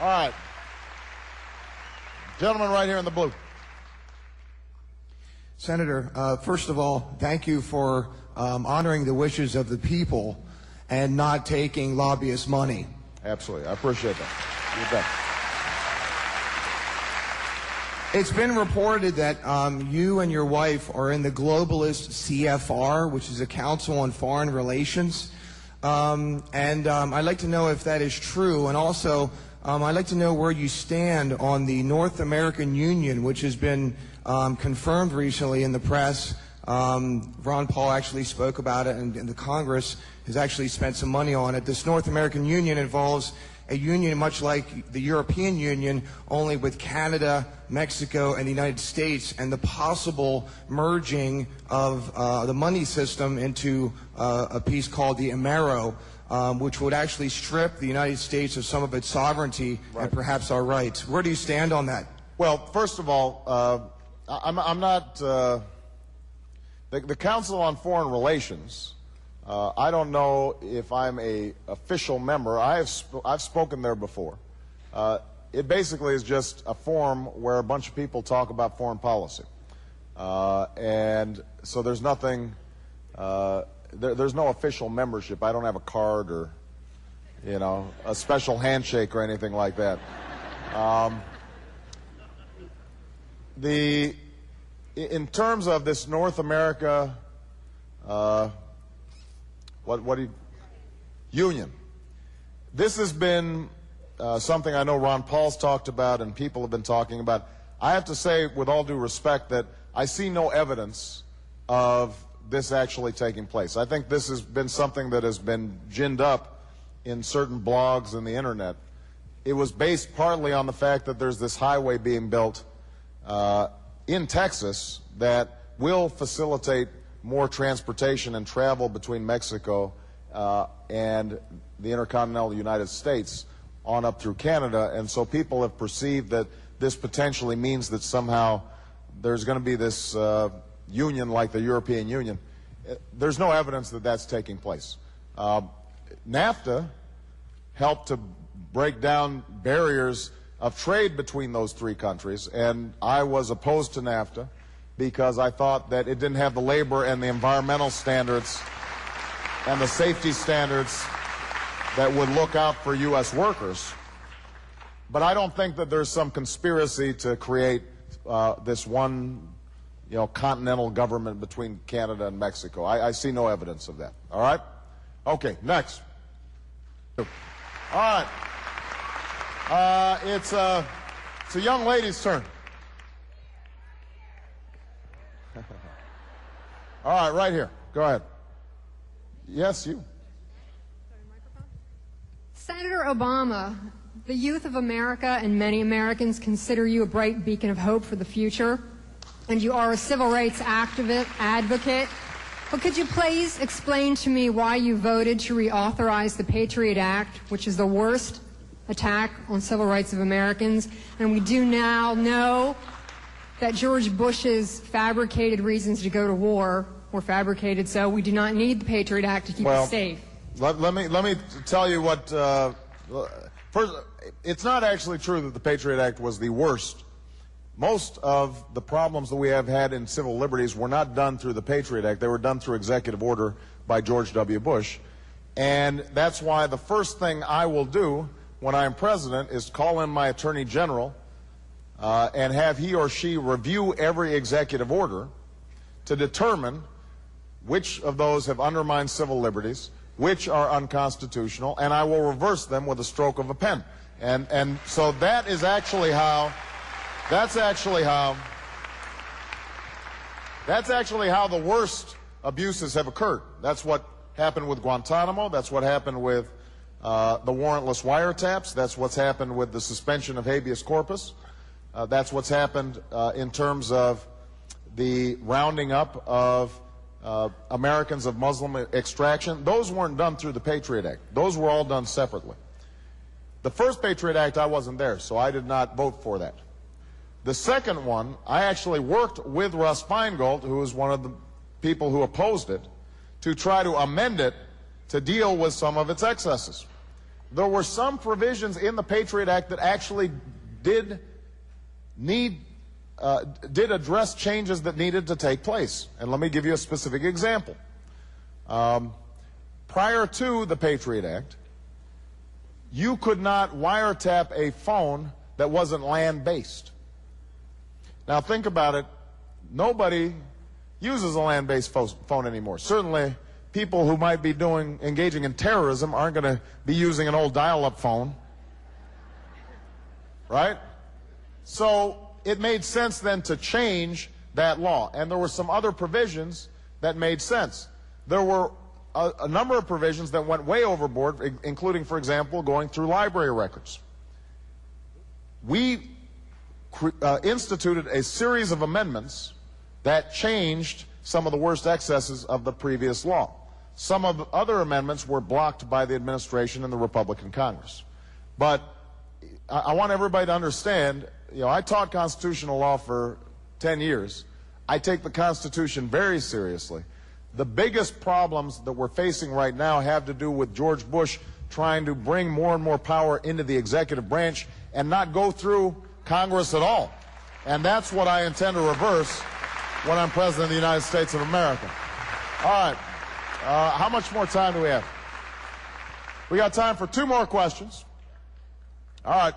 All right. Gentleman right here in the blue. Senator, first of all, thank you for honoring the wishes of the people and not taking lobbyist money. Absolutely. I appreciate that. You bet. It's been reported that you and your wife are in the globalist CFR, which is a Council on Foreign Relations. I'd like to know if that is true. And also, I'd like to know where you stand on the North American Union, which has been confirmed recently in the press. Ron Paul actually spoke about it, and the Congress has actually spent some money on it. This North American Union involves a union much like the European Union, only with Canada, Mexico, and the United States, and the possible merging of the money system into a piece called the Amero, which would actually strip the United States of some of its sovereignty and perhaps our rights. Where do you stand on that? Well, first of all, I'm not the Council on Foreign Relations. I don't know if I'm a official member. I've spoken there before. It basically is just a forum where a bunch of people talk about foreign policy, and so there's nothing. There's no official membership. I don't have a card or, you know, a special handshake or anything like that. In terms of this North America, union, this has been something I know Ron Paul's talked about and people have been talking about. I have to say, with all due respect, that I see no evidence of this actually taking place. I think this has been something that has been ginned up in certain blogs and the internet. It was based partly on the fact that there's this highway being built in Texas that will facilitate more transportation and travel between Mexico and the intercontinental United States on up through Canada, and so people have perceived that this potentially means that somehow there's going to be this union like the European Union. There's no evidence that that's taking place. NAFTA helped to break down barriers of trade between those three countries, and I was opposed to NAFTA because I thought that it didn't have the labor and the environmental standards and the safety standards that would look out for U.S. workers. But I don't think that there's some conspiracy to create this one, you know, continental government between Canada and Mexico. I see no evidence of that. All right? Okay, next. All right. It's a young lady's turn. All right, right here. Go ahead. Yes, you. Senator Obama, the youth of America and many Americans consider you a bright beacon of hope for the future, and you are a civil rights advocate. But could you please explain to me why you voted to reauthorize the Patriot Act, which is the worst attack on civil rights of Americans? And we do now know that George Bush's fabricated reasons to go to war were fabricated, so we do not need the Patriot Act to keep us safe. Let me tell you what. First, it's not actually true that the Patriot Act was the worst. Most of the problems that we have had in civil liberties were not done through the Patriot Act. They were done through executive order by George W. Bush. And that's why the first thing I will do when I'm president is call in my Attorney General and have he or she review every executive order to determine which of those have undermined civil liberties, which are unconstitutional, and I will reverse them with a stroke of a pen. And so that is actually how, that's actually how the worst abuses have occurred. That's what happened with Guantanamo. That's what happened with the warrantless wiretaps. That's what's happened with the suspension of habeas corpus. That's what's happened in terms of the rounding up of Americans of Muslim extraction. Those weren't done through the Patriot Act. Those were all done separately. The first Patriot Act, I wasn't there, so I did not vote for that. The second one, I actually worked with Russ Feingold, who was one of the people who opposed it, to try to amend it to deal with some of its excesses. there were some provisions in the Patriot Act that actually did address changes that needed to take place. And let me give you a specific example. Prior to the Patriot Act, you could not wiretap a phone that wasn't land-based. Now think about it. Nobody uses a land-based phone anymore. Certainly, people who might be engaging in terrorism aren't going to be using an old dial-up phone, right? So it made sense then to change that law. And there were some other provisions that made sense. There were a number of provisions that went way overboard, including, for example, going through library records. We instituted a series of amendments that changed some of the worst excesses of the previous law. Some of the other amendments were blocked by the administration and the Republican Congress. But I want everybody to understand, I taught constitutional law for 10 years. I take the Constitution very seriously. The biggest problems that we're facing right now have to do with George Bush trying to bring more and more power into the executive branch and not go through Congress at all. And that's what I intend to reverse when I'm President of the United States of America. All right. How much more time do we have? We got time for 2 more questions. All right.